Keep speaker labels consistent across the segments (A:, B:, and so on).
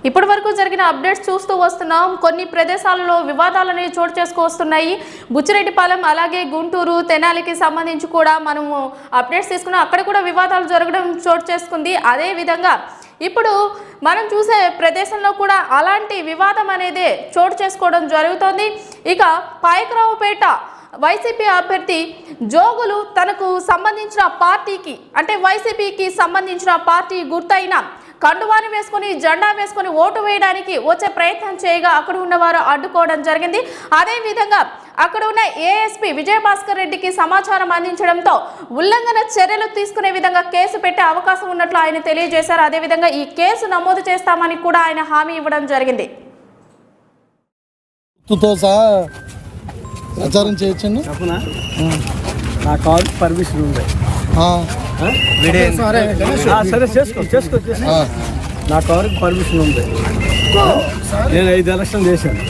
A: ఇప్పటి వరకు జరిగిన అప్డేట్స్ చూస్తూ వస్తున్నాం. కొన్ని ప్రదేశాలలో వివాదాలని చోటు చేసుకొస్తున్నాయి. బుచ్చిరెడ్డిపాలెం అలాగే గుంటూరు తెనాలికి సంబంధించి కూడా మనము అప్డేట్స్ తీసుకున్నాం. అక్కడ కూడా వివాదాలు జరగడం చోటు చేసుకుంది. అదే విధంగా ఇప్పుడు మనం చూసే ప్రదేశంలో కూడా అలాంటి వివాదం అనేది చోటు చేసుకోవడం జరుగుతోంది. ఇక పాయకరావుపేట వైసీపీ అభ్యర్థి జోగులు తనకు సంబంధించిన పార్టీకి అంటే వైసీపీకి సంబంధించిన పార్టీ గుర్తైన కండువాని వేసుకొని జెండా వేసుకొని ఓటు వేయడానికి వచ్చే ప్రయత్నం చేయగా అక్కడ ఉన్నవారు అడ్డుకోవడం జరిగింది. అదేవిధంగా అక్కడ ఉన్న ఏఎస్పీ విజయభాస్కర్ రెడ్డికి సమాచారం అందించడంతో ఉల్లంఘన చర్యలు తీసుకునే విధంగా కేసు పెట్టే అవకాశం ఉన్నట్లు ఆయన తెలియజేశారు. అదేవిధంగా ఈ కేసు నమోదు చేస్తామని కూడా ఆయన హామీ ఇవ్వడం జరిగింది.
B: ప్రచారం చేయొచ్చండి.
C: నా కాల్ పర్మిషన్ ఉంది. సరే చేసుకో. నా కారుకి పర్మిషన్ ఉంది. నేను 5 ఎలక్షన్లు చేశాను.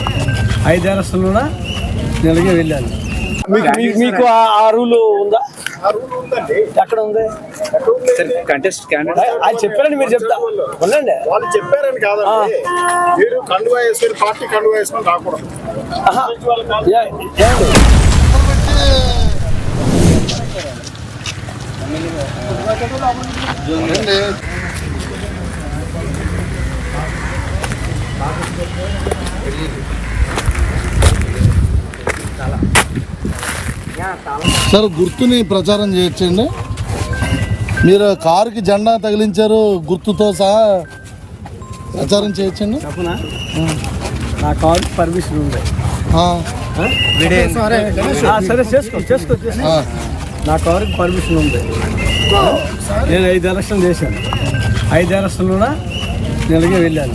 C: 5 ఎలక్షన్లో నెలగే వెళ్ళాను. మీకు ఆ రూల్ ఉందా? ఎక్కడ ఉంది?
D: కంటెస్ట్ క్యాండిడేట్
C: అది చెప్పారని మీరు చెప్తా ఉండండి.
E: వాళ్ళు చెప్పారని కాదండి, మీరు కండువా వేసుకొని పార్టీ కండువా వేసుకొని రాకూడదు.
B: సార్ గుర్తుని ప్రచారం చేయొచ్చండి. మీరు కారుకి జెండా తగిలించారు, గుర్తుతో సహా ప్రచారం చేయొచ్చండి.
C: నా కారుకి పర్మిషన్ ఉంది. సరే చేసుకో. నా కారుకి పర్మిషన్ ఉంది. నేను 5 ఎలక్షన్లు చేశాను. 5 ఎలక్షన్లో నెలగే వెళ్ళాను.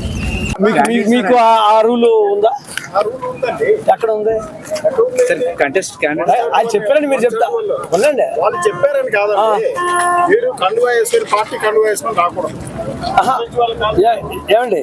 C: మీకు ఆ రూల్ ఉందా? ఎక్కడ ఉంది?
D: కంటెస్ట్ క్యాండిడేట్
C: అది చెప్పారని మీరు చెప్తా ఉండండి.
E: వాళ్ళు చెప్పారని కాదండి, మీరు కండువా వేసుకొని పార్టీ కండువా వేసుకొని రాకూడదు.
C: ఏమండి